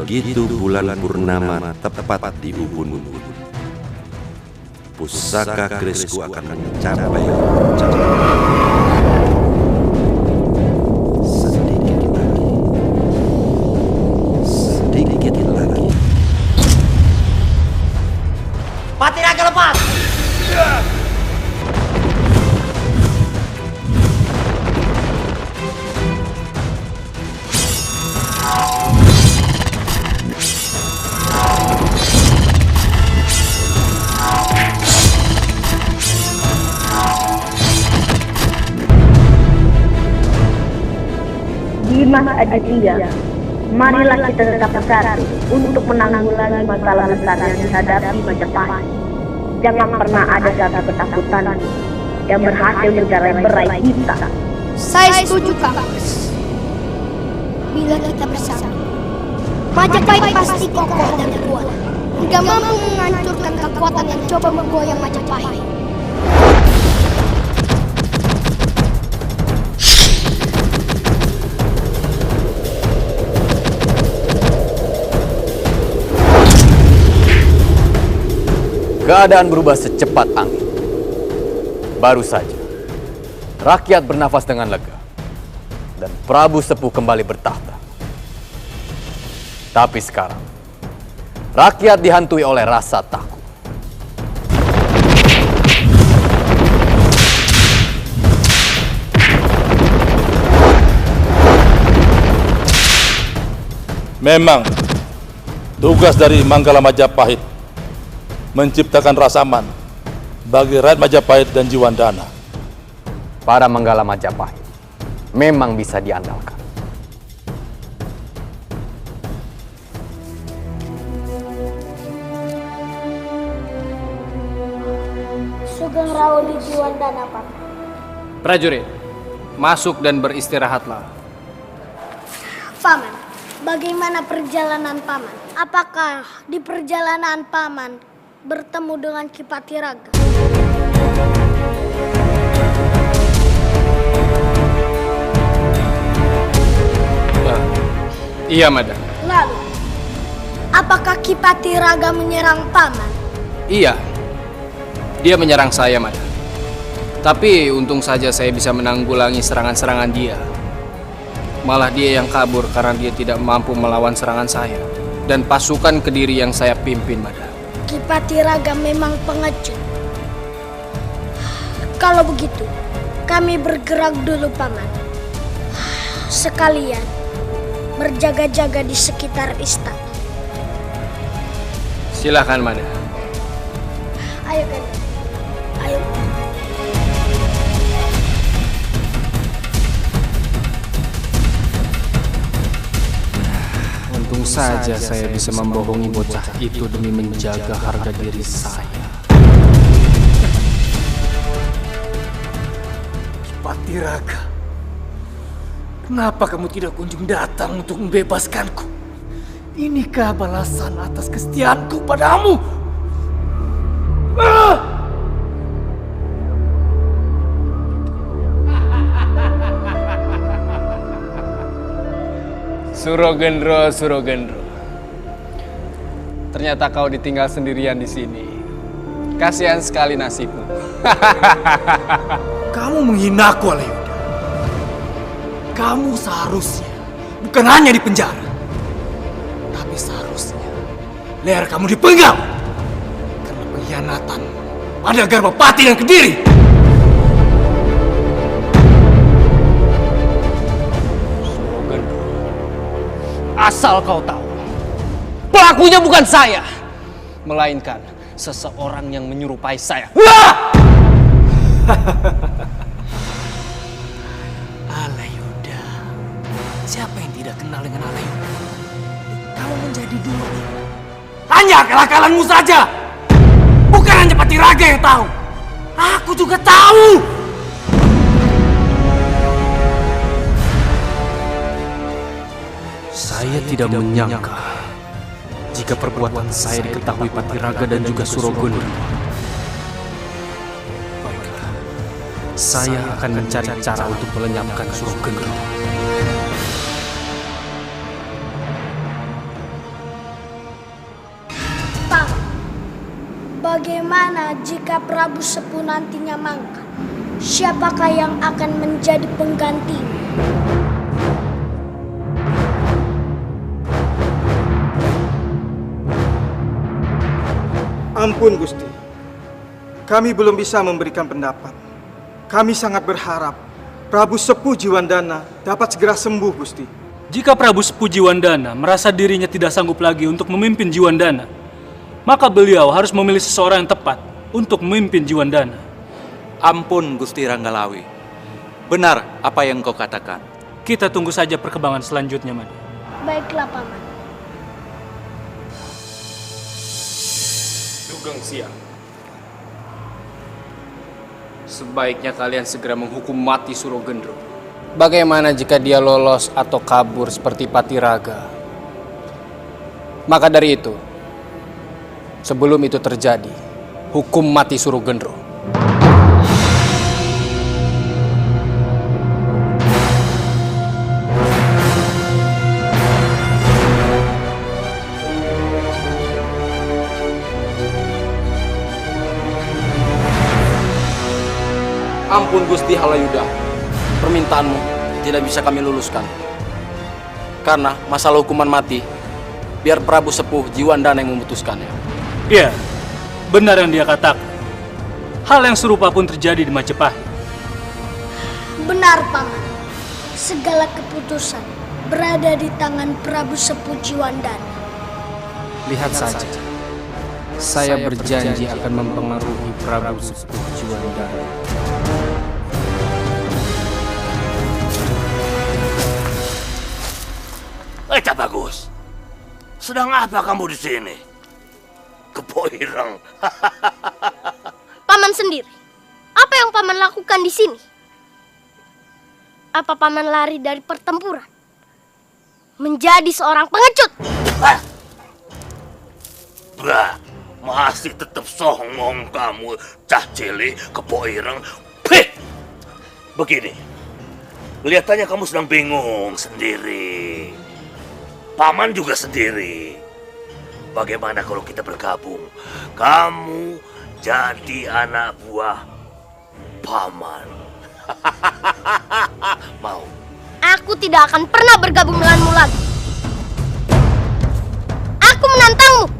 Begitu bulan purnama tepat di ubun-ubun, pusaka kerisku akan mencapai puncak. Sedikit lagi. Patiraga lepas! Dimas Aditya, marilah kita tetap bersatu untuk menanggulangi masalah besar yang dihadapi Majapahit. Jangan pernah ada satu ketakutan yang berhasil mencerai-berai kita. Saya setuju, Kang. Bila kita bersama, Majapahit pasti kokoh dan kuat, hingga mampu menghancurkan kekuatan yang coba menggoyang Majapahit. Keadaan berubah secepat angin. Baru saja, rakyat bernafas dengan lega, dan Prabu Sepuh kembali bertahta. Tapi sekarang, rakyat dihantui oleh rasa takut. Memang, tugas dari Manggala Majapahit menciptakan rasa aman bagi rakyat Majapahit dan Jiwandana. Para Manggala Majapahit memang bisa diandalkan. Sugeng Rauli Jiwandana, Pak. Prajurit, masuk dan beristirahatlah. Paman, bagaimana perjalanan Paman? Apakah di perjalanan Paman bertemu dengan Ki Patiraga? Iya, Madam. Lalu, apakah Ki Patiraga menyerang Paman? Iya, dia menyerang saya, Madam. Tapi untung saja saya bisa menanggulangi serangan-serangan dia. Malah dia yang kabur karena dia tidak mampu melawan serangan saya dan pasukan Kediri yang saya pimpin, Madam. Ki Patiraga memang pengecut. Kalau begitu, kami bergerak dulu, Paman. Sekalian berjaga-jaga di sekitar istana. Silakan, Madam. Ayo, Kanda. Ayo. Untung saja saya bisa membohongi bocah itu demi menjaga harga diri saya. Patiraga, kenapa kamu tidak kunjung datang untuk membebaskanku? Inikah balasan atas kesetiaanku padamu? Surogendro, Surogendro. Ternyata kau ditinggal sendirian di sini. Kasihan sekali nasibmu. Kamu menghinaku, Alayuda. Kamu seharusnya bukan hanya di penjara, tapi seharusnya leher kamu dipenggal karena pengkhianatan pada Garbapati dan Kediri. Asal kau tahu, pelakunya bukan saya, melainkan seseorang yang menyerupai saya. Alayuda, siapa yang tidak kenal dengan Alayuda? Kamu menjadi dulu hanya akal-akalanmu saja. Bukan hanya Patiraga yang tahu, aku juga tahu. Saya tidak menyangka jika perbuatan saya diketahui Patiraga dan juga Surogendro. Baiklah, saya akan mencari cara untuk melenyapkan Surogendro. Bagaimana jika Prabu Sepuh nantinya mangkat? Siapakah yang akan menjadi penggantinya? Ampun Gusti, kami belum bisa memberikan pendapat. Kami sangat berharap Prabu Sepuh Jiwandana dapat segera sembuh, Gusti. Jika Prabu Sepuh Jiwandana merasa dirinya tidak sanggup lagi untuk memimpin Jiwandana, maka beliau harus memilih seseorang yang tepat untuk memimpin Jiwandana. Ampun Gusti Ranggalawi, benar apa yang kau katakan. Kita tunggu saja perkembangan selanjutnya, Mada. Baiklah, Paman. Sugeng Siang. Sebaiknya kalian segera menghukum mati Surogendro. Bagaimana jika dia lolos atau kabur seperti Patiraga? Maka dari itu, sebelum itu terjadi, hukum mati Surogendro. Ampun Gusti Halayuda, permintaanmu tidak bisa kami luluskan. Karena masalah hukuman mati, biar Prabu Sepuh Jiwandana yang memutuskannya. Iya, benar yang dia katakan. Hal yang serupa pun terjadi di Majapahit. Benar, Paman. Segala keputusan berada di tangan Prabu Sepuh Jiwandana. Lihat saja, saya berjanji akan mempengaruhi Prabu Sepuh Jiwandana. Cak Bagus, sedang apa kamu di sini? Kepoireng. Paman sendiri, apa yang Paman lakukan di sini? Apa Paman lari dari pertempuran? Menjadi seorang pengecut? Bah, masih tetap songong kamu, cah cilik Kepoireng. Pih! Begini, kelihatannya kamu sedang bingung sendiri. Paman juga sendiri. Bagaimana kalau kita bergabung? Kamu jadi anak buah Paman. Mau? Aku tidak akan pernah bergabung denganmu lagi. Aku menantangmu.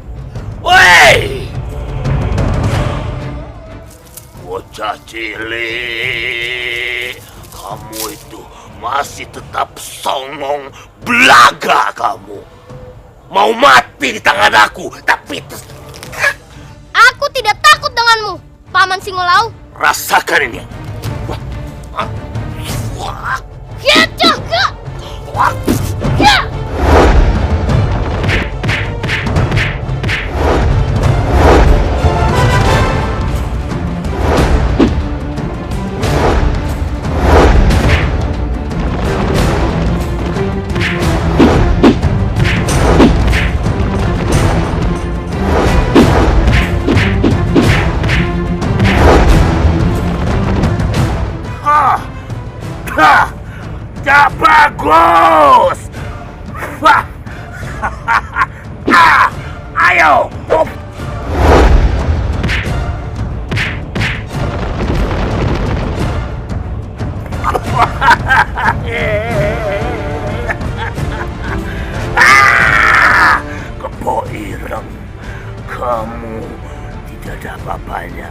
Woi! Bocah cilik, kamu itu masih tetap songong belaga kamu. Mau mati di tangan aku, tapi aku tidak takut denganmu, Paman Singolau. Rasakan ini. Ya, jaga. Ya. Cak Bagus! Wah! Ayo! Kepoireng, kamu tidak ada apa-apanya.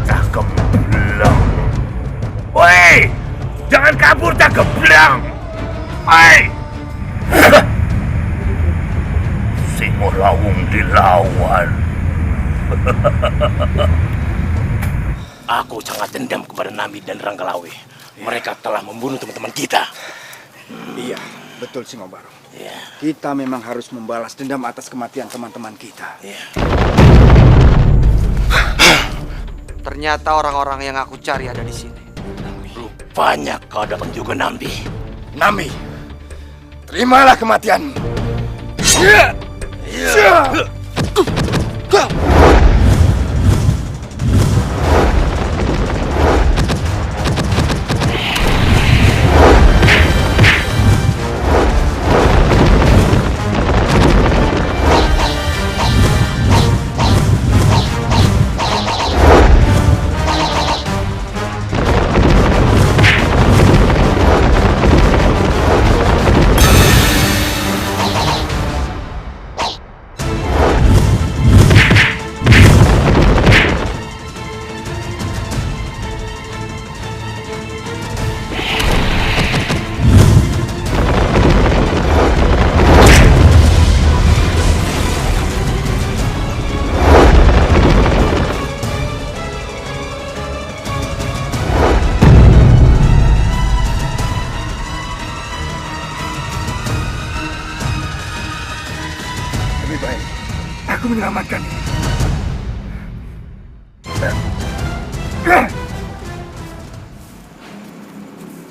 Cah Gemblang. Woi, jangan kabur Cah Gemblang. Woi. Singolawung dilawan. Aku sangat dendam kepada Nami dan Ranggalawi. Mereka telah membunuh teman-teman kita. Iya, betul Singobaro. Kita memang harus membalas dendam atas kematian teman-teman kita. Ternyata orang-orang yang aku cari ada di sini. Rupanya kau datang juga, Nambi. Nami, terimalah kematianmu. Lebih baik aku menyelamatkan diri.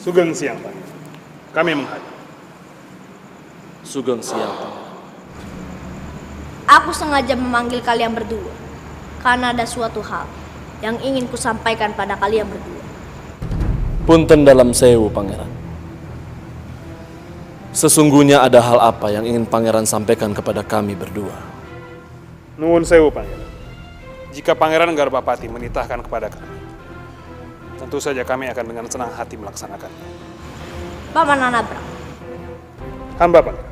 Sugeng Siang, Pak. Kami menghadap. Sugeng Siang, Pak. Aku sengaja memanggil kalian berdua karena ada suatu hal yang ingin kusampaikan pada kalian berdua. Punten dalam sewu, Pangeran. Sesungguhnya ada hal apa yang ingin Pangeran sampaikan kepada kami berdua? Nuwun sewu, Pangeran. Jika Pangeran Garbapati menitahkan kepada kami, tentu saja kami akan dengan senang hati melaksanakan. Paman Anabrak, Hamba, Pangeran.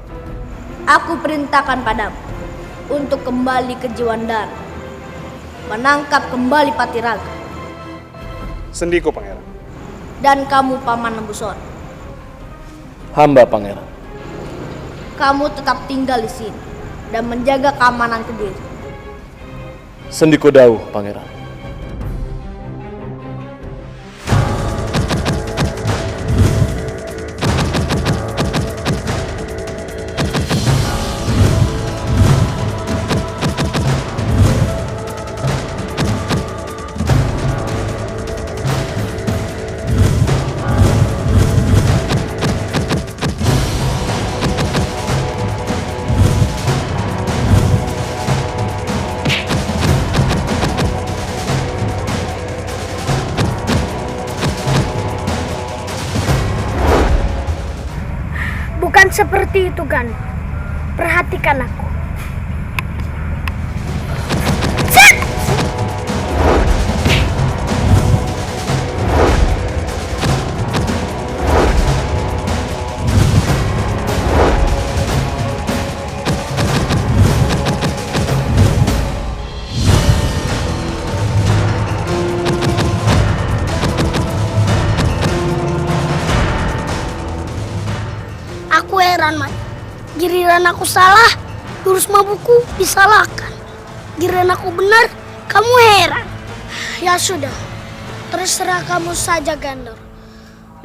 aku perintahkan padamu untuk kembali ke Jiwandana, menangkap kembali Patiraga. Sendiko, Pangeran. Dan kamu, Paman Lembusona, Hamba, Pangeran. kamu tetap tinggal di sini dan menjaga keamanan Kediri. Sendiko dawuh, Pangeran. Bukan seperti itu, Gan. Perhatikan aku. Aku heran, Mat. Giliran aku salah, jurus mabuku disalahkan. Giliran aku benar, kamu heran. Ya sudah, terserah kamu saja, Gandor.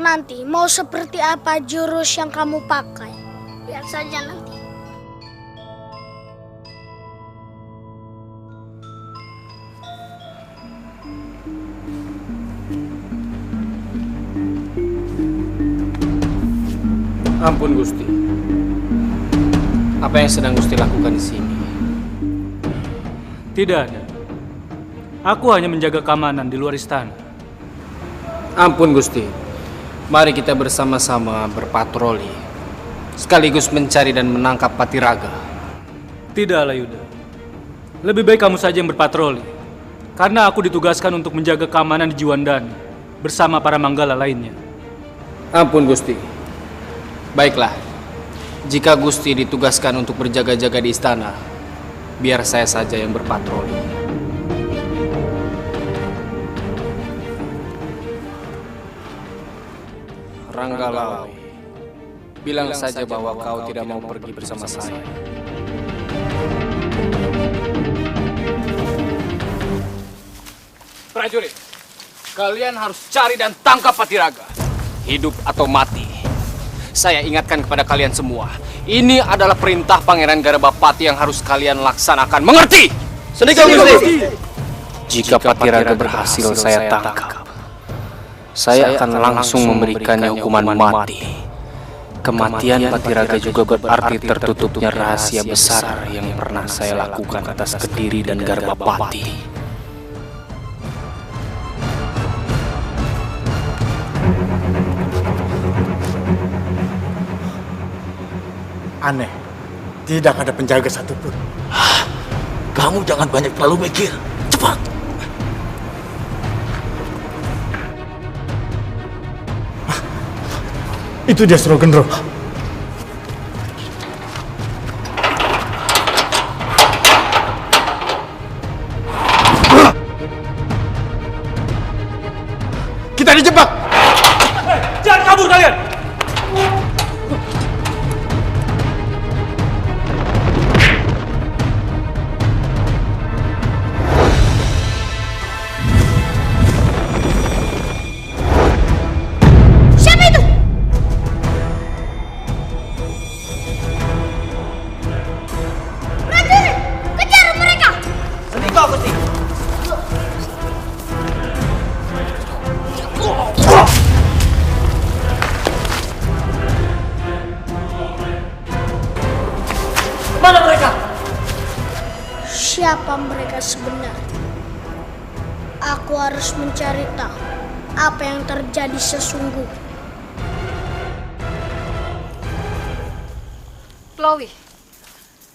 Nanti mau seperti apa jurus yang kamu pakai, biar saja nanti. Ampun Gusti. Apa yang sedang Gusti lakukan di sini? Tidak ada. Aku hanya menjaga keamanan di luar istana. Ampun Gusti. Mari kita bersama-sama berpatroli, sekaligus mencari dan menangkap Patiraga. Tidak, Alayuda. Lebih baik kamu saja yang berpatroli, karena aku ditugaskan untuk menjaga keamanan di Jiwandana bersama para manggala lainnya. Ampun Gusti. Baiklah, jika Gusti ditugaskan untuk berjaga-jaga di istana, biar saya saja yang berpatroli. Ranggalawe, bilang saja bahwa kau tidak mau pergi bersama saya. Prajurit, kalian harus cari dan tangkap Patiraga, hidup atau mati. Saya ingatkan kepada kalian semua, ini adalah perintah Pangeran Garbapati yang harus kalian laksanakan. Mengerti? Sendika Gusti. Jika Patiraga berhasil saya tangkap, saya akan langsung memberikannya hukuman mati. Kematian Patiraga juga berarti tertutupnya rahasia besar yang pernah saya lakukan atas Kediri dan Garbapati. Aneh, tidak ada penjaga satupun. Kamu jangan banyak terlalu mikir. Cepat! Itu dia Srogendro. Kita dijebak! Jangan kabur kalian! Prajurit! Tunggu, Gusti. Mana mereka? Siapa mereka sebenarnya? Aku harus mencari tahu apa yang terjadi sesungguhnya. Chloe,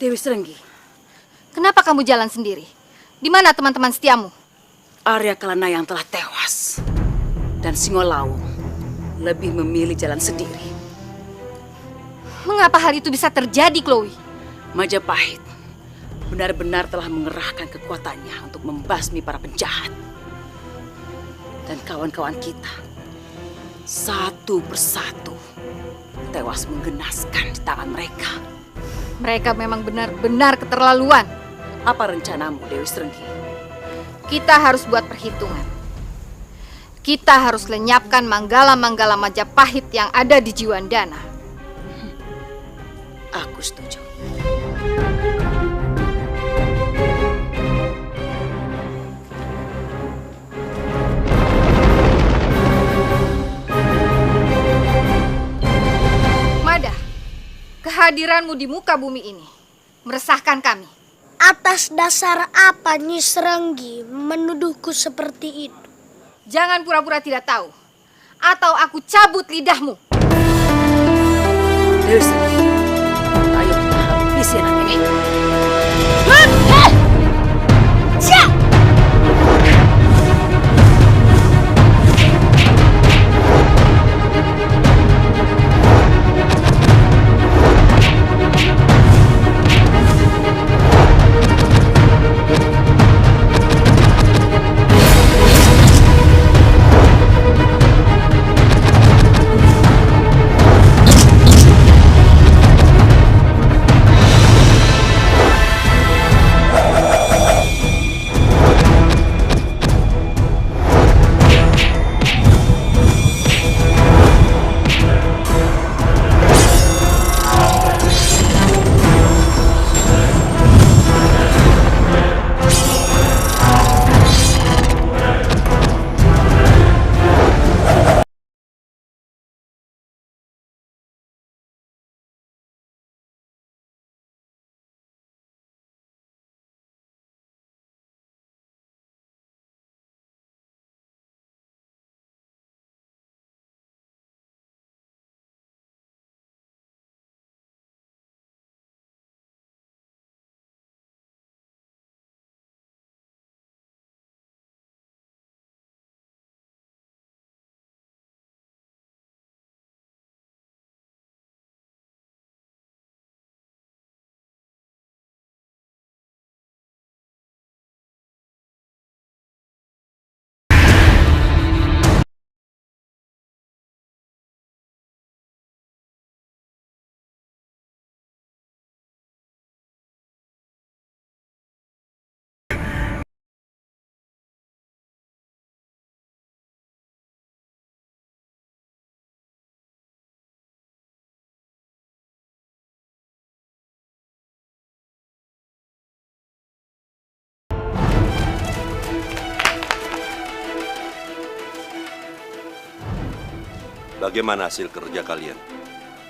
Dewi Serenggi, kenapa kamu jalan sendiri? Di mana teman-teman setiamu? Arya Kalana yang telah tewas dan Singolawung lebih memilih jalan sendiri. Mengapa hal itu bisa terjadi, Chloe? Majapahit benar-benar telah mengerahkan kekuatannya untuk membasmi para penjahat. Dan kawan-kawan kita satu persatu tewas menggenaskan di tangan mereka. Mereka memang benar-benar keterlaluan. Apa rencanamu, Dewi Serenggi? Kita harus buat perhitungan. Kita harus lenyapkan manggala-manggala Majapahit yang ada di Jiwandana. Aku setuju. Mada, kehadiranmu di muka bumi ini meresahkan kami. Atas dasar apa Nyi Serenggi menuduhku seperti itu? Jangan pura-pura tidak tahu, atau aku cabut lidahmu. Dewi Serenggi, ayo kita habisi anak ini. Siap! Bagaimana hasil kerja kalian?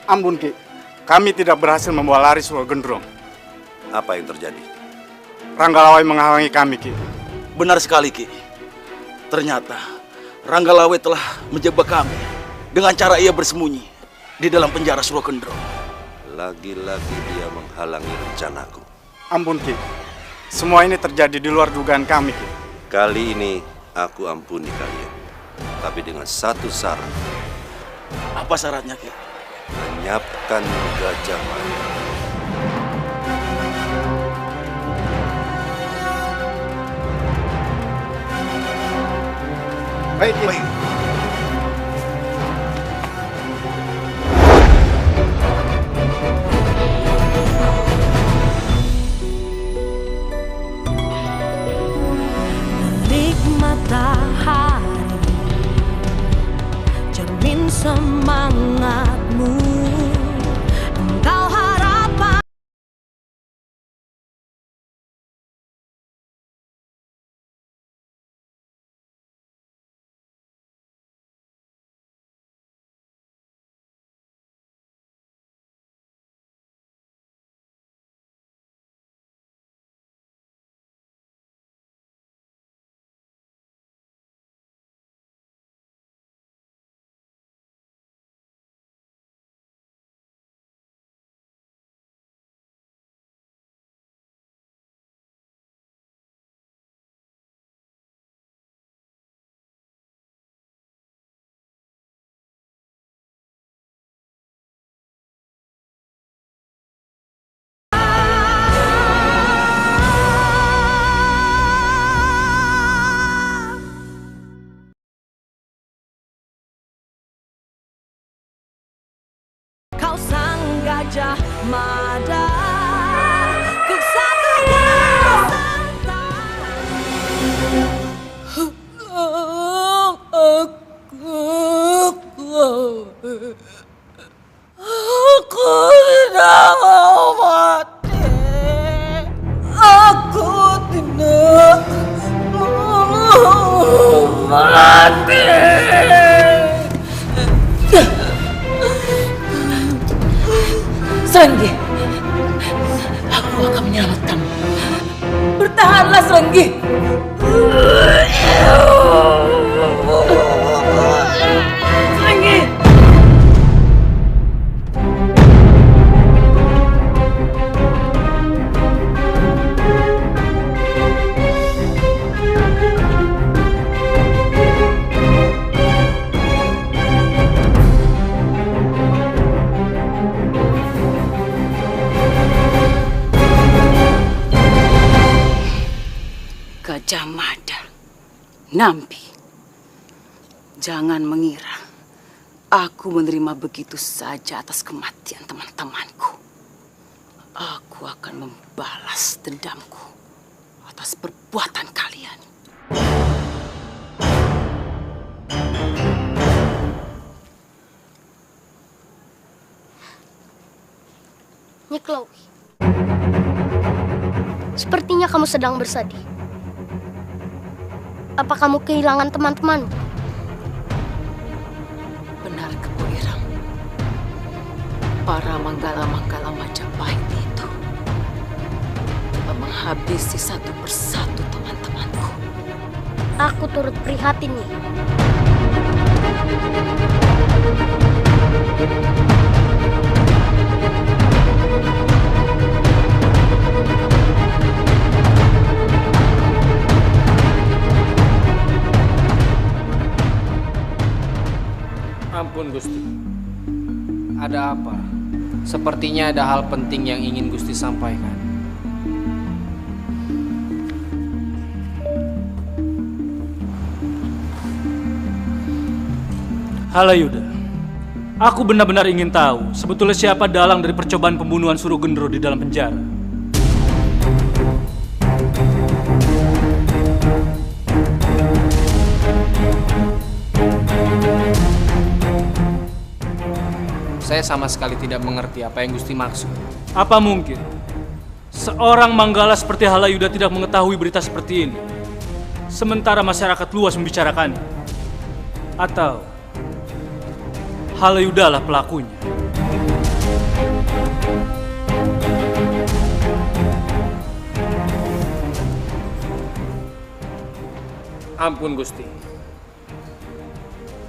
Ampun, Ki. Kami tidak berhasil membawa lari Suro Gendrong. Apa yang terjadi? Ranggalawai menghalangi kami, Ki. Benar sekali, Ki. Ternyata Ranggalawai telah menjebak kami dengan cara ia bersembunyi di dalam penjara Suro Gendrong. Lagi-lagi dia menghalangi rencanaku. Ampun, Ki. Semua ini terjadi di luar dugaan kami, Ki. Kali ini aku ampuni kalian. Tapi dengan satu syarat. Apa syaratnya, Ki? Lenyapkan Gajah Mada. Baik, Ki. Terik matahari cermin semangatmu. tidak mau mati. Serenggi, aku akan menyelamatkanmu. Bertahanlah, Serenggi. Serenggi. Gajah Mada, Nampi, jangan mengira aku menerima begitu saja atas kematian teman-temanku. Aku akan membalas dendamku atas perbuatan kalian. Nyi Chloe, sepertinya kamu sedang bersedih. Apa kamu kehilangan teman-temanmu? Benar, Kebo Irang. Para manggala-manggala Majapahit itu telah menghabisi satu persatu teman-temanku. Aku turut prihatin, Nyi. Ampun Gusti, ada apa? Sepertinya ada hal penting yang ingin Gusti sampaikan. Halayuda, aku benar-benar ingin tahu sebetulnya siapa dalang dari percobaan pembunuhan Surugendro di dalam penjara. Saya sama sekali tidak mengerti apa yang Gusti maksud. Apa mungkin seorang manggala seperti Halayuda tidak mengetahui berita seperti ini, sementara masyarakat luas membicarakannya? Atau Halayuda lah pelakunya? Ampun Gusti.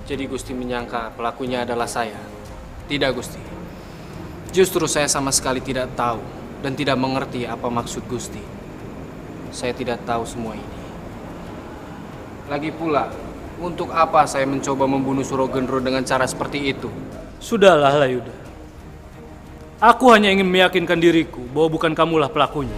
Jadi Gusti menyangka pelakunya adalah saya? Tidak Gusti. Justru saya sama sekali tidak tahu dan tidak mengerti apa maksud Gusti. Saya tidak tahu semua ini. Lagi pula, untuk apa saya mencoba membunuh Surugendro dengan cara seperti itu? Sudahlah Halayuda. Aku hanya ingin meyakinkan diriku bahwa bukan kamulah pelakunya.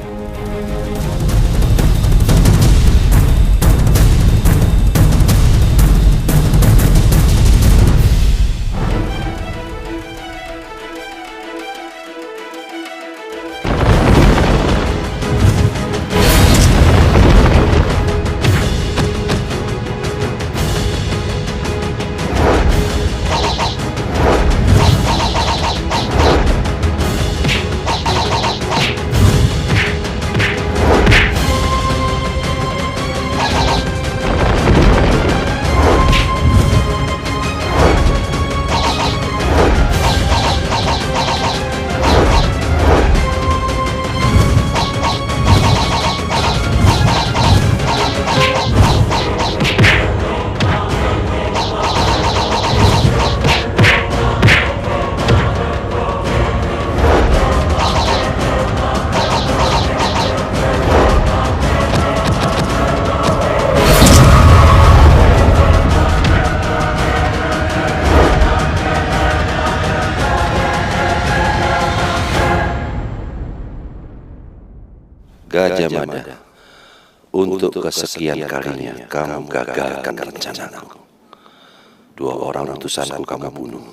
Gajah Mada, untuk kesekian kalinya kamu gagalkan rencanaku. 2 orang utusanku kamu bunuh.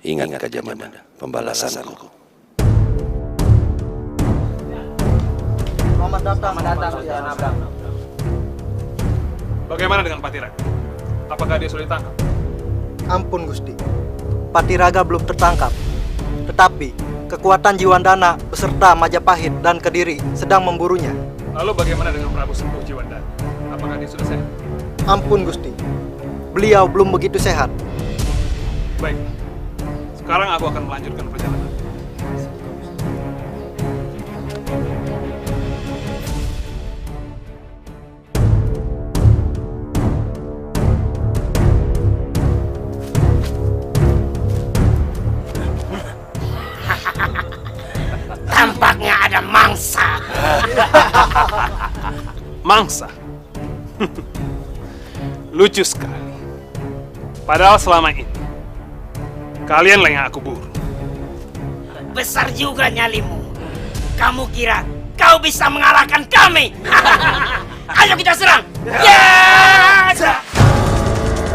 Ingat Gajah Mada, pembalasanku. Selamat datang. Bagaimana dengan Patiraga? Apakah dia sudah ditangkap? Ampun Gusti, Patiraga belum tertangkap. Tetapi kekuatan Jiwandana beserta Majapahit dan Kediri sedang memburunya. Lalu bagaimana dengan Prabu Sepuh Jiwandana? Apakah dia sudah sehat? Ampun Gusti, beliau belum begitu sehat. Baik, sekarang aku akan melanjutkan perjalanan. Tampaknya ada mangsa. Mangsa? Lucu sekali. Padahal selama ini kalianlah yang aku buru. Besar juga nyalimu. Kamu kira kau bisa mengalahkan kami? Ayo kita serang. Ya!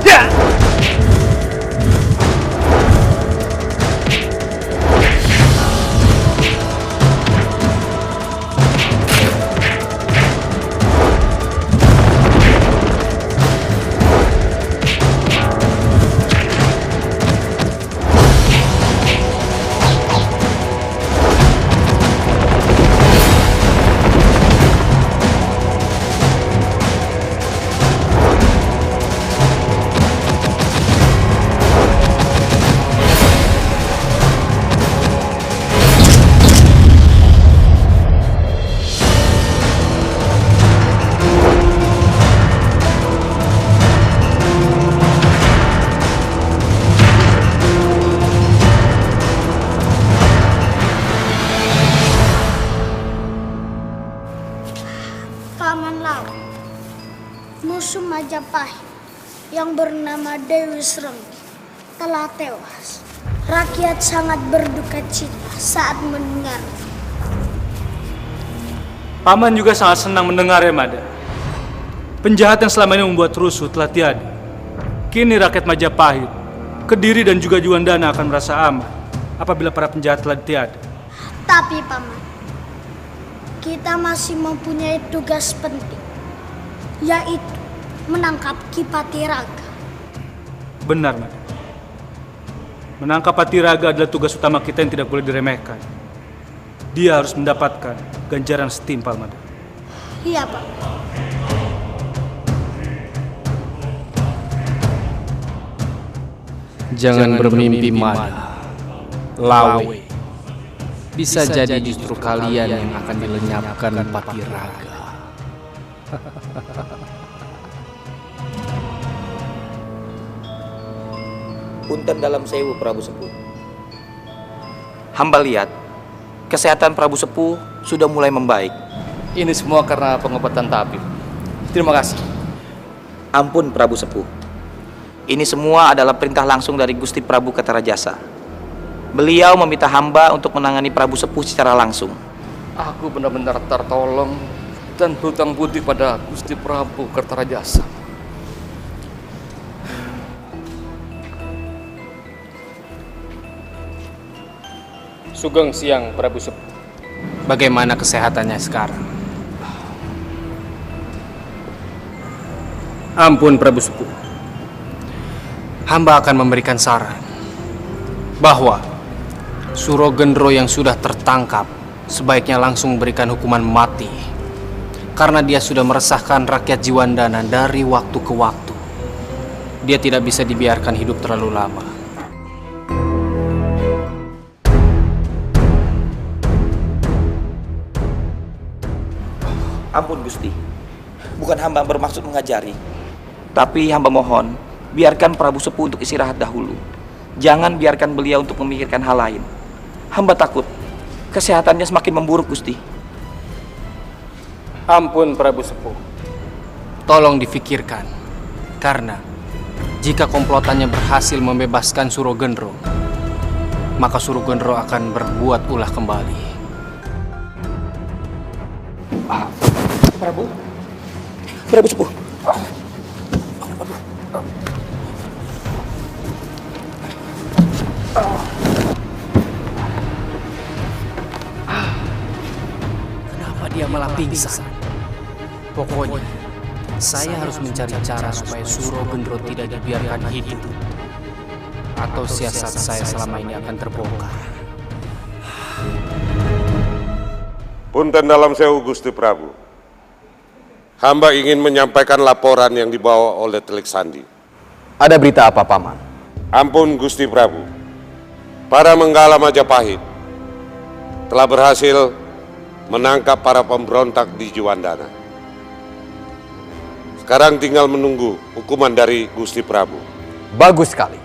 Ya! Paman Lau, musuh Majapahit yang bernama Dewi Srenggi telah tewas. Rakyat sangat berduka cita saat mendengar. Paman juga sangat senang mendengar ya, Mada. Penjahat yang selama ini membuat rusuh telah tiada. Kini rakyat Majapahit, Kediri dan juga Jiwandana akan merasa aman apabila para penjahat telah tiada. Tapi Paman, kita masih mempunyai tugas penting, yaitu menangkap Ki Patiraga. Benar, Mada. Menangkap Patiraga adalah tugas utama kita yang tidak boleh diremehkan. Dia harus mendapatkan ganjaran setimpal, Mada. Iya, Pak. Jangan bermimpi, Mada. Lawe. Bisa jadi justru kalian yang akan dilenyapkan Patiraga. Punten dalam sewu, Prabu Sepuh. Hamba lihat kesehatan Prabu Sepuh sudah mulai membaik. Ini semua karena pengobatan tabib. Terima kasih. Ampun Prabu Sepuh. Ini semua adalah perintah langsung dari Gusti Prabu Kertarajasa. Beliau meminta hamba untuk menangani Prabu Sepuh secara langsung. Aku benar-benar tertolong dan berhutang budi pada Gusti Prabu Kertarajasa. Sugeng siang, Prabu Sepuh. Bagaimana kesehatannya sekarang? Ampun, Prabu Sepuh. Hamba akan memberikan saran bahwa Surogendro yang sudah tertangkap sebaiknya langsung memberikan hukuman mati karena dia sudah meresahkan rakyat Jiwandana dari waktu ke waktu. Dia tidak bisa dibiarkan hidup terlalu lama. Ampun Gusti, bukan hamba bermaksud mengajari, tapi hamba mohon biarkan Prabu Sepuh untuk istirahat dahulu. Jangan biarkan beliau untuk memikirkan hal lain. Hamba takut kesehatannya semakin memburuk, Gusti. Ampun Prabu Sepuh. Tolong difikirkan, karena jika komplotannya berhasil membebaskan Surogendro, maka Surogendro akan berbuat ulah kembali. Prabu Sepuh. Kenapa dia malah pingsan? Pokoknya saya harus mencari cara supaya Surogendro tidak dibiarkan hidup, atau siasat saya selama ini akan terbongkar. Punten dalam sewu Gusti Prabu. Hamba ingin menyampaikan laporan yang dibawa oleh Telik Sandi. Ada berita apa, Paman? Ampun Gusti Prabu. Para Menggala Majapahit telah berhasil menangkap para pemberontak di Jiwandana. Sekarang tinggal menunggu hukuman dari Gusti Prabu. Bagus sekali.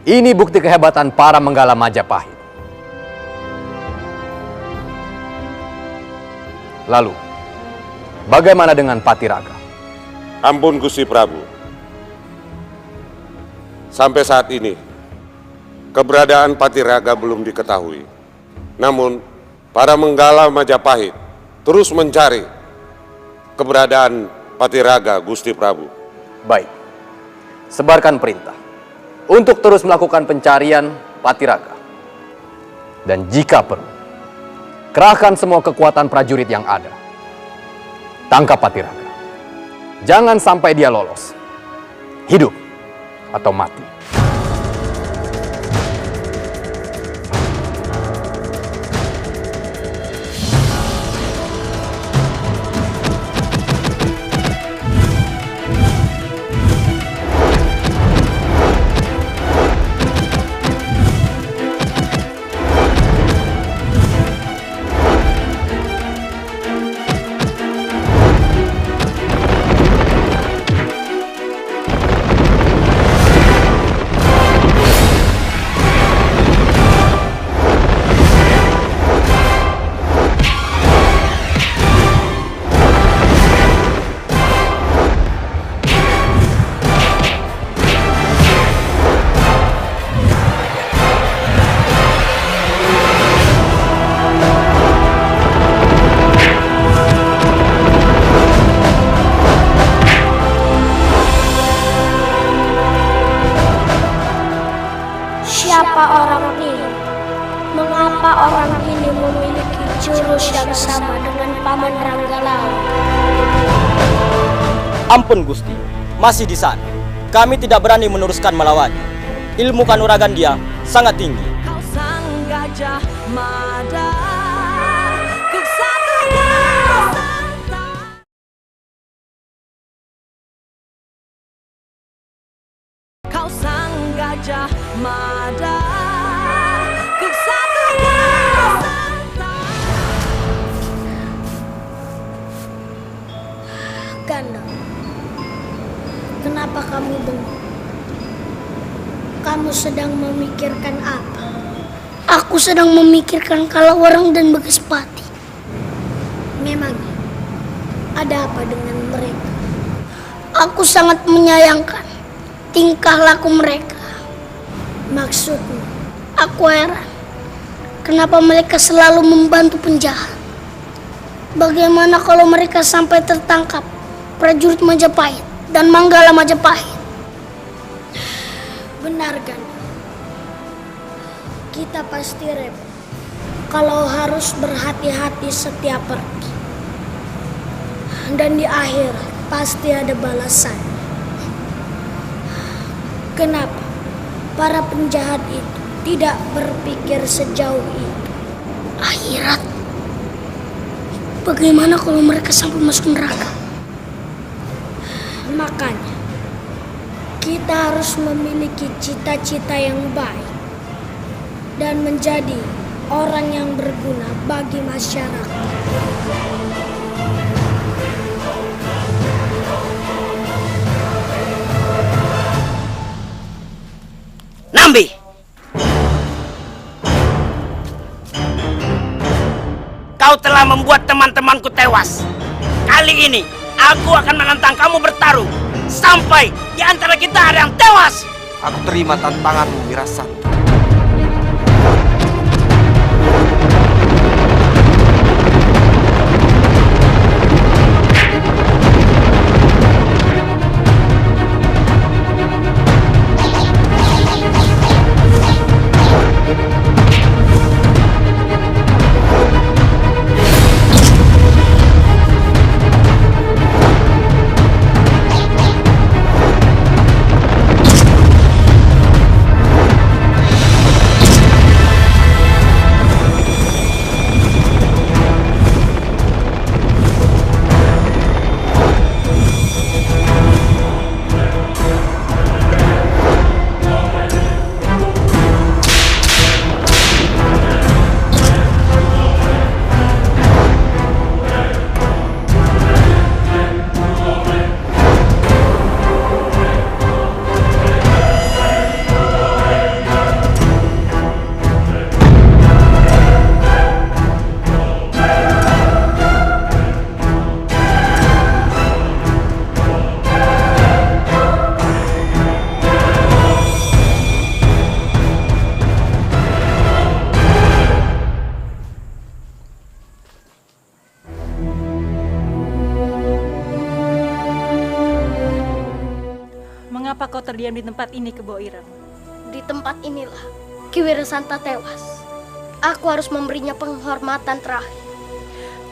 Ini bukti kehebatan para Menggala Majapahit. Lalu, bagaimana dengan Patiraga? Ampun Gusti Prabu. Sampai saat ini, keberadaan Patiraga belum diketahui. Namun, para Menggala Majapahit terus mencari keberadaan Patiraga, Gusti Prabu. Baik, sebarkan perintah untuk terus melakukan pencarian Patiraga. Dan jika perlu, kerahkan semua kekuatan prajurit yang ada. Tangkap Patiraga. Jangan sampai dia lolos. Hidup atau mati. Siapa orang ini? Mengapa orang ini memiliki jurus yang sama dengan Paman Ranggalawe? Ampun Gusti, masih di sana. Kami tidak berani meneruskan melawannya. Ilmu kanuragan dia sangat tinggi. Kau sang gajah mada. Kau sang gajah mada. Ganda, kenapa kamu bengong? Kamu sedang memikirkan apa? Aku sedang memikirkan Kalawareng dan Bagespati. Memangnya ada apa dengan mereka? Aku sangat menyayangkan tingkah laku mereka. Maksudnya, aku heran kenapa mereka selalu membantu penjahat. Bagaimana kalau mereka sampai tertangkap prajurit Majapahit dan Manggala Majapahit? Benar kan? Kita pasti repot kalau harus berhati-hati setiap pergi. Dan di akhir pasti ada balasan. Kenapa para penjahat itu tidak berpikir sejauh itu? Akhirat. Bagaimana kalau mereka sampai masuk neraka? Makanya kita harus memiliki cita-cita yang baik dan menjadi orang yang berguna bagi masyarakat. Nambi! Kau telah membuat teman-temanku tewas. Kali ini aku akan menantang kamu bertarung sampai di antara kita ada yang tewas. Aku terima tantanganmu, Wirasati. Mengapa kau terdiam di tempat ini, Kebo Ireng? Di tempat inilah Ki Wirasanta tewas. Aku harus memberinya penghormatan terakhir.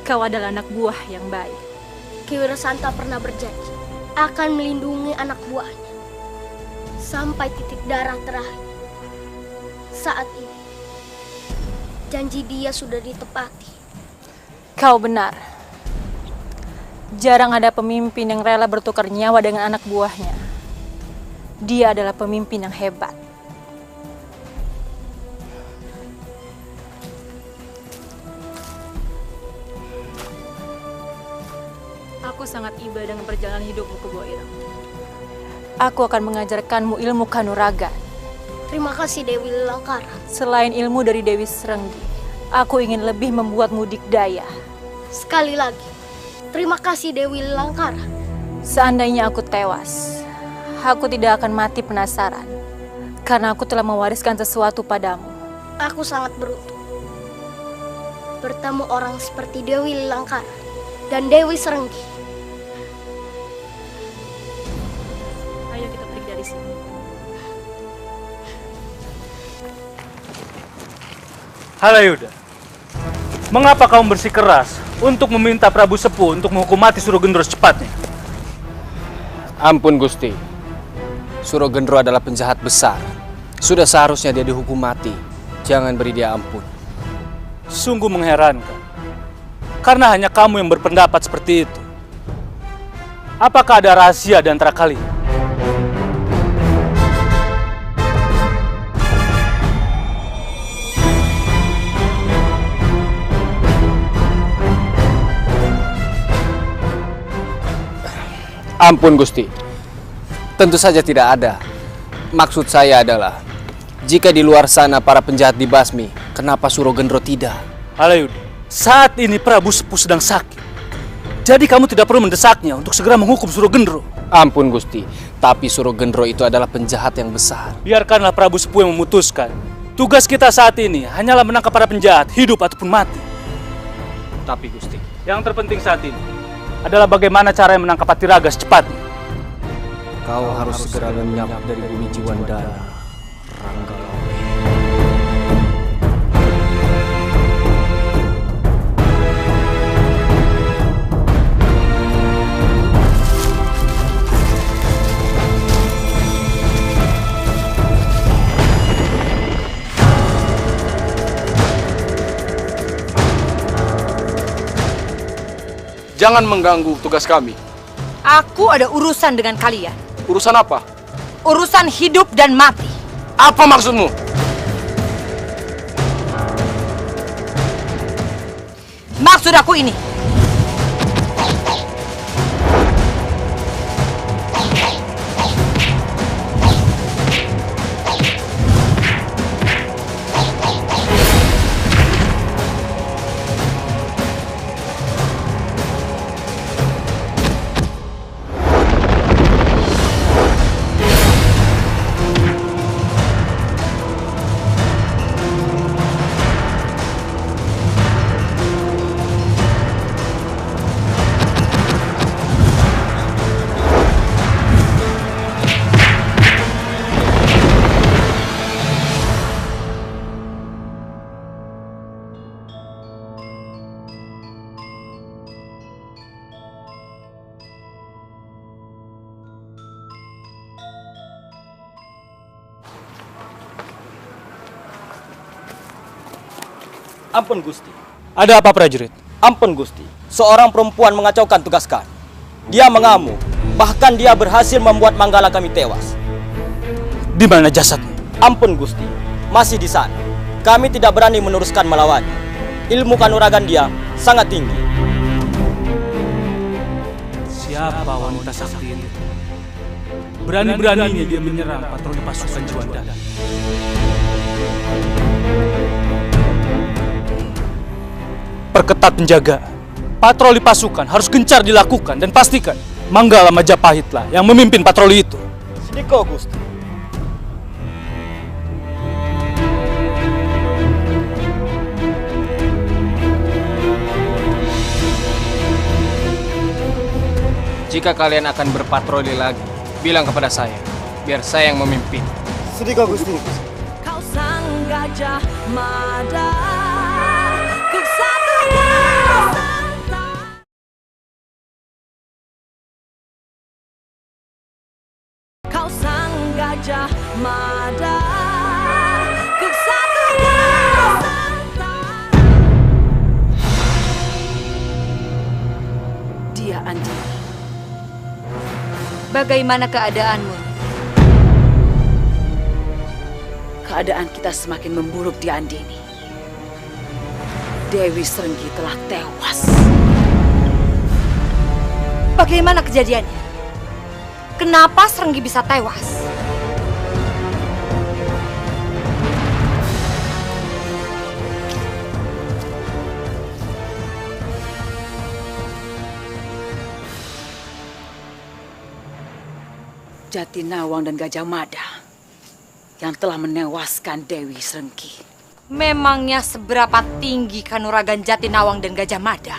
Kau adalah anak buah yang baik. Ki Wirasanta pernah berjanji akan melindungi anak buahnya sampai titik darah terakhir. Saat ini, janji dia sudah ditepati. Kau benar. Jarang ada pemimpin yang rela bertukar nyawa dengan anak buahnya. Dia adalah pemimpin yang hebat. Aku sangat iba dengan perjalanan hidupmu, Kebo Ireng. Aku akan mengajarkanmu ilmu kanuragan. Terima kasih Dewi Langkara. Selain ilmu dari Dewi Serenggi, aku ingin lebih membuatmu dikdaya. Sekali lagi, terima kasih Dewi Langkara. Seandainya aku tewas, aku tidak akan mati penasaran, karena aku telah mewariskan sesuatu padamu. Aku sangat beruntung bertemu orang seperti Dewi Langkara dan Dewi Serenggi. Ayo kita pergi dari sini. Halayuda, mengapa kamu bersikeras untuk meminta Prabu Sepuh untuk menghukum mati Surogendro secepatnya? Ampun Gusti, Surogendro adalah penjahat besar. Sudah seharusnya dia dihukum mati. Jangan beri dia ampun. Sungguh mengherankan, karena hanya kamu yang berpendapat seperti itu. Apakah ada rahasia di antara kalian? Ampun Gusti, tentu saja tidak ada. Maksud saya adalah, jika di luar sana para penjahat dibasmi, kenapa Surogendro tidak? Halayuda, saat ini Prabu Sepuh sedang sakit. Jadi kamu tidak perlu mendesaknya untuk segera menghukum Surogendro. Ampun Gusti, tapi Surogendro itu adalah penjahat yang besar. Biarkanlah Prabu Sepuh yang memutuskan. Tugas kita saat ini hanyalah menangkap para penjahat, hidup ataupun mati. Tapi Gusti, yang terpenting saat ini adalah bagaimana cara menangkap Patiraga secepatnya. Kau harus segera lenyap dari bumi Jiwandana, Ranggalawe. Jangan mengganggu tugas kami. Aku ada urusan dengan kalian. Urusan apa? Urusan hidup dan mati. Apa maksudmu? Maksud aku ini. Ampun Gusti. Ada apa prajurit? Ampun Gusti. Seorang perempuan mengacaukan tugas kami. Dia mengamuk. Bahkan dia berhasil membuat Manggala kami tewas. Di mana jasadnya? Ampun Gusti. Masih di sana. Kami tidak berani meneruskan melawannya. Ilmu kanuragan dia sangat tinggi. Siapa wanita sakti itu? Berani-beraninya dia menyerang patroli pasukan Jiwandana. Perketat penjagaan. Patroli pasukan harus gencar dilakukan dan pastikan Manggala Majapahitlah yang memimpin patroli itu. Sediko Gusti. Jika kalian akan berpatroli lagi, bilang kepada saya. biar saya yang memimpin. Sedikah Gusti. Kau sang gajah mada, kesatria santa. Kau sang gajah mada, kesatria santa. Dia Andini. Bagaimana keadaanmu? Keadaan kita semakin memburuk di Andini. Dewi Srenggi telah tewas. Bagaimana kejadiannya? Kenapa Srenggi bisa tewas? Jatinawang dan Gajah Mada yang telah menewaskan Dewi Srenggi. Memangnya seberapa tinggi kanuragan Jatinawang dan Gajah Mada?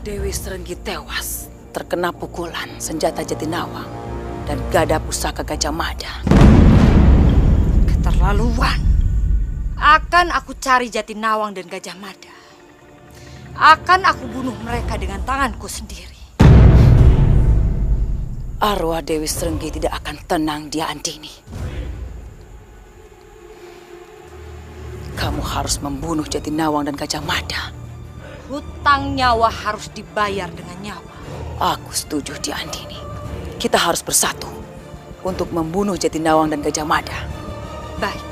Dewi Srenggi tewas terkena pukulan senjata Jatinawang dan gada pusaka Gajah Mada. Keterlaluan. Akan aku cari Jatinawang dan Gajah Mada. Akan aku bunuh mereka dengan tanganku sendiri. Arwah Dewi Srenggi tidak akan tenang di Andini. Kamu harus membunuh Jatinawang dan Gajah Mada. Hutang nyawa harus dibayar dengan nyawa. Aku setuju di Andini. Kita harus bersatu untuk membunuh Jatinawang dan Gajah Mada. Baik.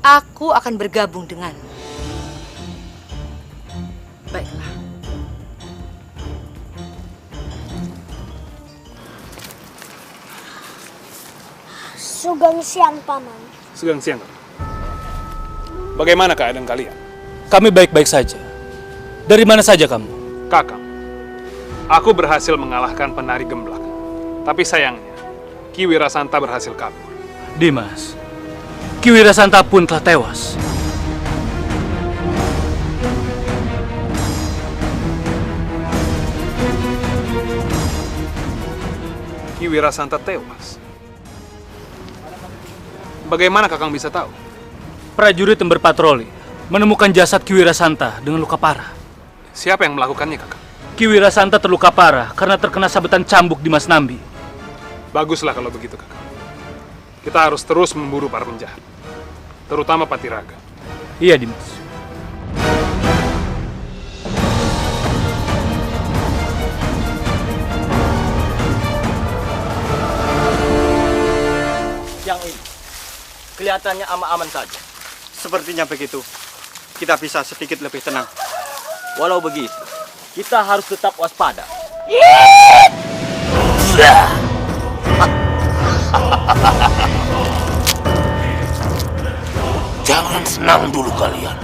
Aku akan bergabung denganmu. Baiklah. Sugeng siang, Paman. Sugeng siang. Bagaimana keadaan kalian? Kami baik-baik saja. Dari mana saja kamu? Kakang, aku berhasil mengalahkan penari gemblak. Tapi sayangnya, Ki Wirasanta berhasil kabur. Dimas, Ki Wirasanta pun telah tewas. Ki Wirasanta tewas? Bagaimana Kakang bisa tahu? Prajurit yang berpatroli menemukan jasad Ki Wirasanta dengan luka parah. Siapa yang melakukannya, Kakang? Ki Wirasanta terluka parah karena terkena sabetan cambuk di Mas Nambi. Baguslah kalau begitu, Kakang. Kita harus terus memburu para penjahat. Terutama Patiraga. Iya, Dimas. Yang ini kelihatannya aman-aman saja. Sepertinya begitu. Kita bisa sedikit lebih tenang. Walau begitu, kita harus tetap waspada. Jangan senang dulu kalian.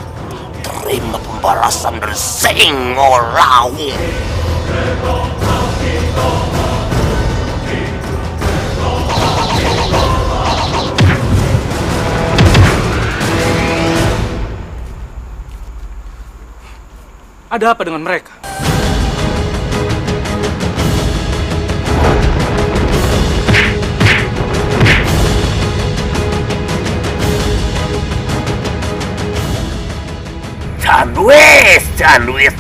Terima pembalasan dari Singolawu. Ada apa dengan mereka? Canduis.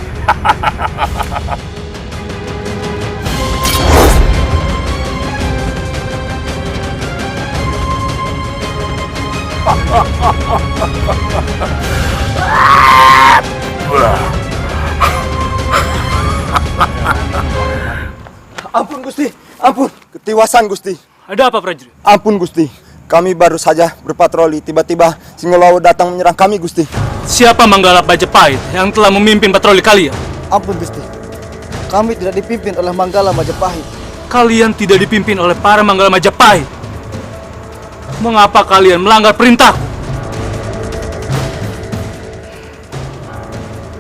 Ampun Gusti, ampun. Ketiwasan Gusti. Ada apa prajurit? Ampun Gusti. Kami baru saja berpatroli, tiba-tiba Singolawu datang menyerang kami Gusti. Siapa Manggala Majapahit yang telah memimpin patroli kalian? Ampun Gusti. Kami tidak dipimpin oleh Manggala Majapahit. Kalian tidak dipimpin oleh para Manggala Majapahit. Mengapa kalian melanggar perintahku?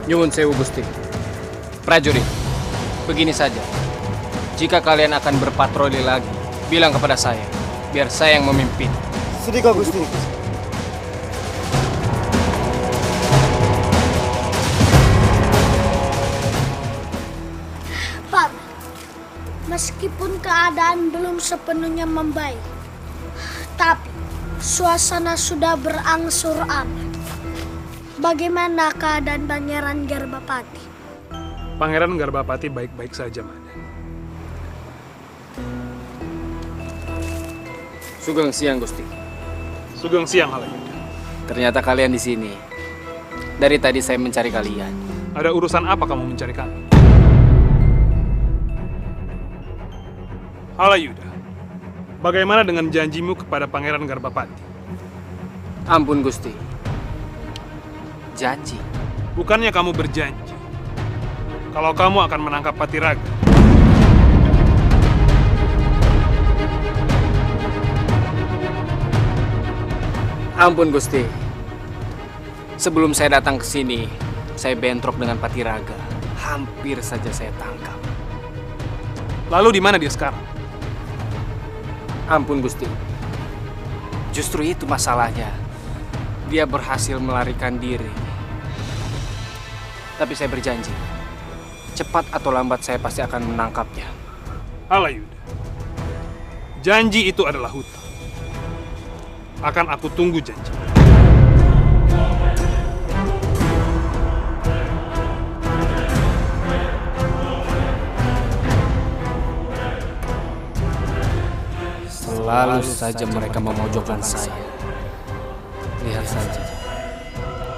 Nyuwun sewu Gusti. Prajurit, begini saja. Jika kalian akan berpatroli lagi, bilang kepada saya, biar saya yang memimpin. Sedikah Gusti. Meskipun keadaan belum sepenuhnya membaik, tapi suasana sudah berangsur aman. Bagaimana keadaan Pangeran Garbapati? Pangeran Garbapati baik-baik saja, Mada. Sugeng siang, Gusti. Sugeng siang, Halayuda. Ternyata kalian di sini. Dari tadi saya mencari kalian. Ada urusan apa kamu mencari kami? Halayuda, bagaimana dengan janjimu kepada Pangeran Garbapati? Ampun, Gusti. Janji? Bukannya kamu berjanji kalau kamu akan menangkap Patiraga? Ampun, Gusti. Sebelum saya datang ke sini, saya bentrok dengan Patiraga. Hampir saja saya tangkap. Lalu di mana dia sekarang? Ampun, Gusti. Justru itu masalahnya. Dia berhasil melarikan diri. Tapi saya berjanji, cepat atau lambat saya pasti akan menangkapnya. Halayuda, janji itu adalah hutang. Akan aku tunggu janji. Selalu saja mereka memojokkan saya. Lihat saja.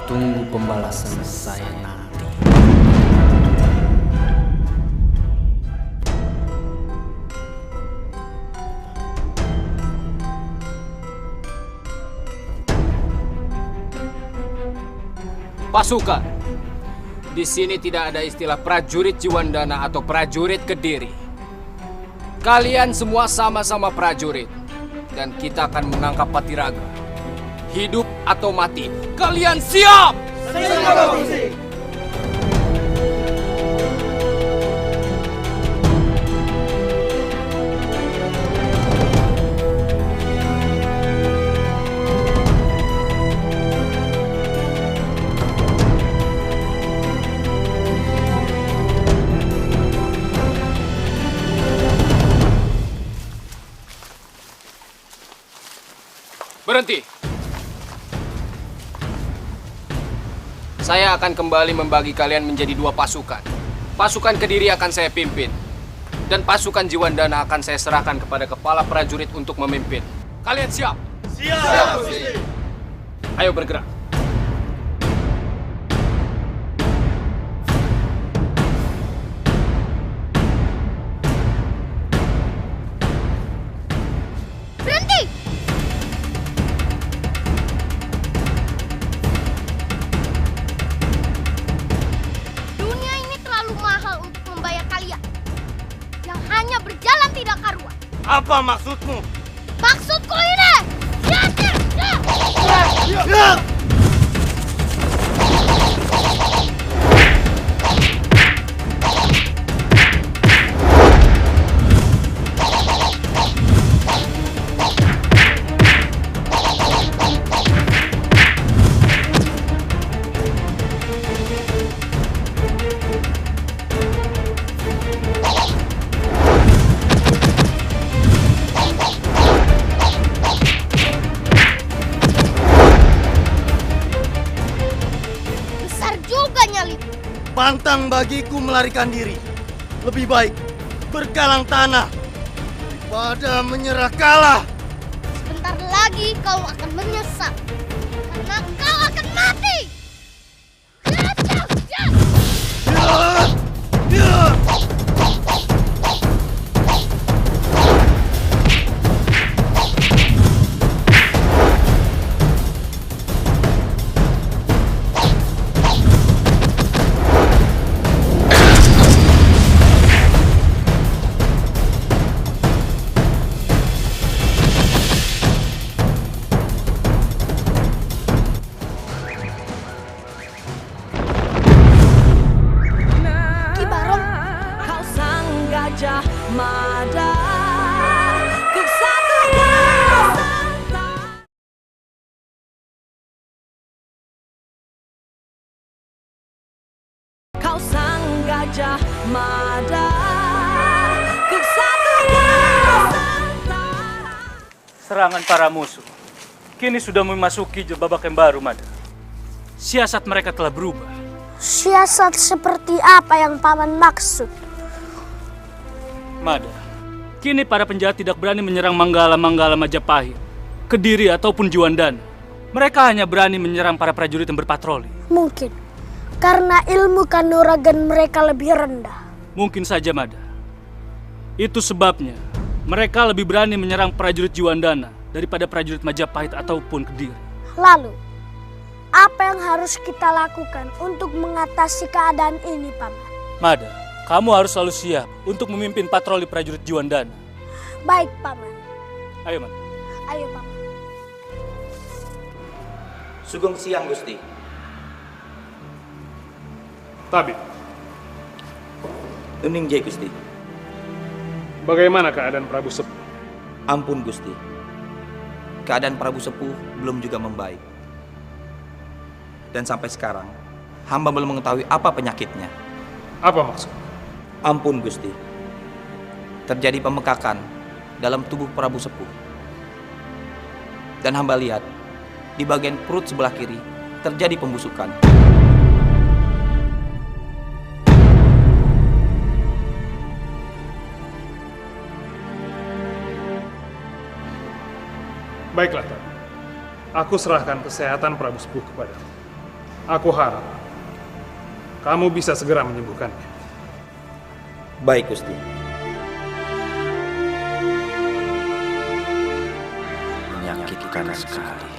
Tunggu pembalasan saya nanti. Pasukan. Di sini tidak ada istilah prajurit Jiwandana atau prajurit Kediri. Kalian semua sama-sama prajurit. Dan kita akan menangkap Patiraga. Hidup atau mati. Kalian siap! Siap! Berhenti. Saya akan kembali membagi kalian menjadi dua pasukan. Pasukan Kediri akan saya pimpin. Dan pasukan Jiwandana akan saya serahkan kepada kepala prajurit untuk memimpin. Kalian siap? Siap! Ayo bergerak. Berhenti! Dunia ini terlalu mahal untuk membayar kalian. Yang hanya berjalan tidak karuan. Apa maksudmu? Maksudku ini! Pantang bagiku melarikan diri. Lebih baik berkalang tanah daripada menyerah kalah. Sebentar lagi kau akan menyesal. Karena kau akan mati. serangan para musuh kini sudah memasuki babak yang baru, Mada. Siasat mereka telah berubah. Siasat seperti apa yang Paman maksud? Mada, kini para penjahat tidak berani menyerang Manggala-Manggala Majapahit, Kediri ataupun Jiwandana. Mereka hanya berani menyerang para prajurit yang berpatroli. Mungkin karena ilmu kanuragan mereka lebih rendah. Mungkin saja, Mada. Itu sebabnya mereka lebih berani menyerang prajurit Jiwandana daripada prajurit Majapahit ataupun Kediri. Lalu, apa yang harus kita lakukan untuk mengatasi keadaan ini, Paman? Mada, kamu harus selalu siap untuk memimpin patroli prajurit Jiwandana. Baik, Paman. Ayo, Mada. Ayo, Paman. Sugeng Siang, Gusti. Tabib. Uning Jai, Gusti. Bagaimana keadaan Prabu Sepuh? Ampun, Gusti. Keadaan Prabu Sepuh belum juga membaik. Dan sampai sekarang, hamba belum mengetahui apa penyakitnya. Apa maksud? Ampun, Gusti. Terjadi pembengkakan dalam tubuh Prabu Sepuh. Dan hamba lihat, di bagian perut sebelah kiri terjadi pembusukan. Baiklah, Tabib. Aku serahkan kesehatan Prabu Sepuh kepadamu. Aku harap kamu bisa segera menyembuhkannya. Baik, Gusti. Menyakitkan sekali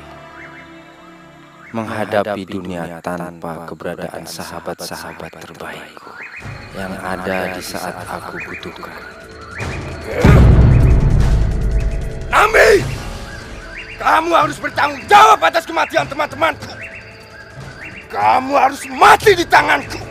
menghadapi dunia tanpa keberadaan sahabat-sahabat terbaikku yang ada di saat aku butuhkan. Nambi! Kamu harus bertanggung jawab atas kematian teman-temanku. Kamu harus mati di tanganku.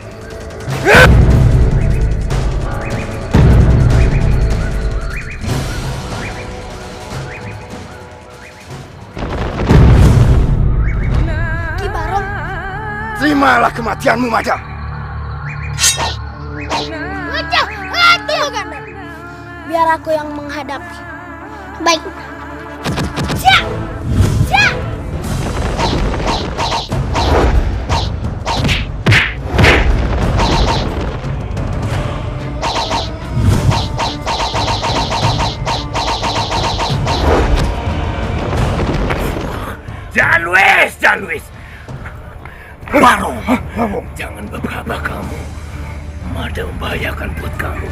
Ki Barong. Terimalah kematianmu, Majap. Wajah, tunggu, Ganda. Biar aku yang menghadapi. Baik. Siap! Siap! Janluis! Barong! Jangan babak kamu. Mada membahayakan buat kamu.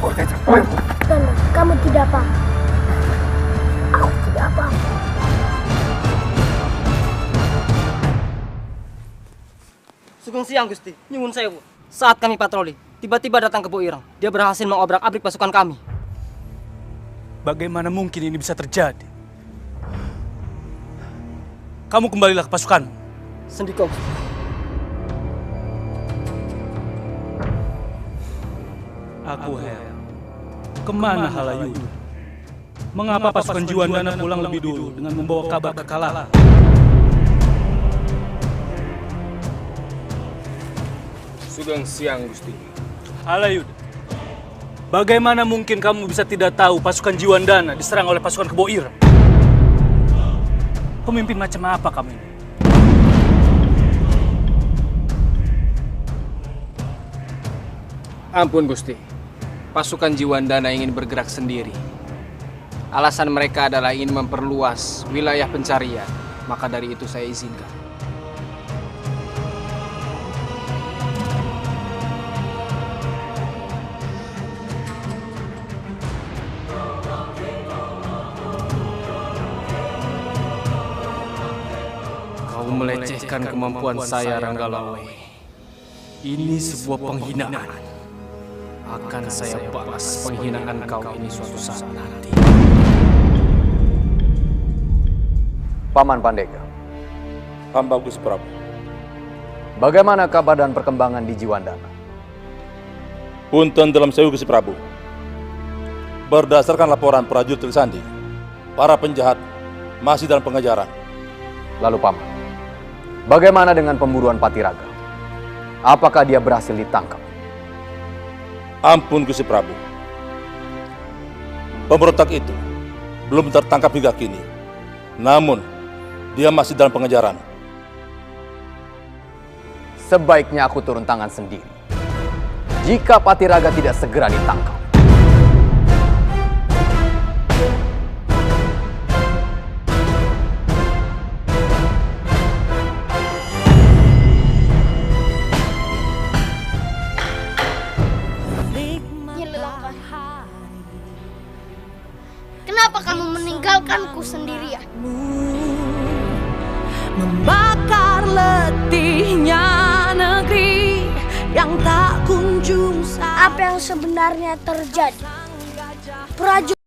Kabur, Gajah. Tenang, kamu tidak apa-apa. Aku tidak apa-apa. Sugeng Siang, Gusti. Nyuwun sewu. Saat kami patroli, tiba-tiba datang ke Bu Ireng. Dia berhasil mengobrak-abrik pasukan kami. Bagaimana mungkin ini bisa terjadi? Kamu kembalilah ke pasukan. Sendiko. Aku heran. Kemana Halayuda? Mengapa pasukan Jiwandana pulang lebih dulu dengan membawa kabar kekalahan? Sugeng Siang, Gusti. Halayuda, bagaimana mungkin kamu bisa tidak tahu pasukan Jiwandana diserang oleh pasukan Kebo Ireng? Pemimpin macam apa kamu ini? Ampun Gusti, pasukan Jiwandana ingin bergerak sendiri. Alasan mereka adalah ingin memperluas wilayah pencarian, maka dari itu saya izinkan. Kau melecehkan kemampuan saya, Ranggalawe. Ini sebuah penghinaan. Akan saya balas penghinaan kau ini suatu saat nanti. Paman Pandega. Hamba Gusti Prabu. Bagaimana kabar dan perkembangan di Jiwandana? Punten dalam sewu Gusti Prabu. Berdasarkan laporan prajurit Trisandi, para penjahat masih dalam pengejaran. Lalu Paman, bagaimana dengan pemburuan Patiraga? Apakah dia berhasil ditangkap? Ampun Gusti Prabu. Pemberontak itu belum tertangkap hingga kini. Namun, dia masih dalam pengejaran. Sebaiknya aku turun tangan sendiri. Jika Patiraga tidak segera ditangkap. Kenapa kamu meninggalkanku sendirian? Membakar letihnya negeri yang tak kunjung. Apa yang sebenarnya terjadi? Prajurit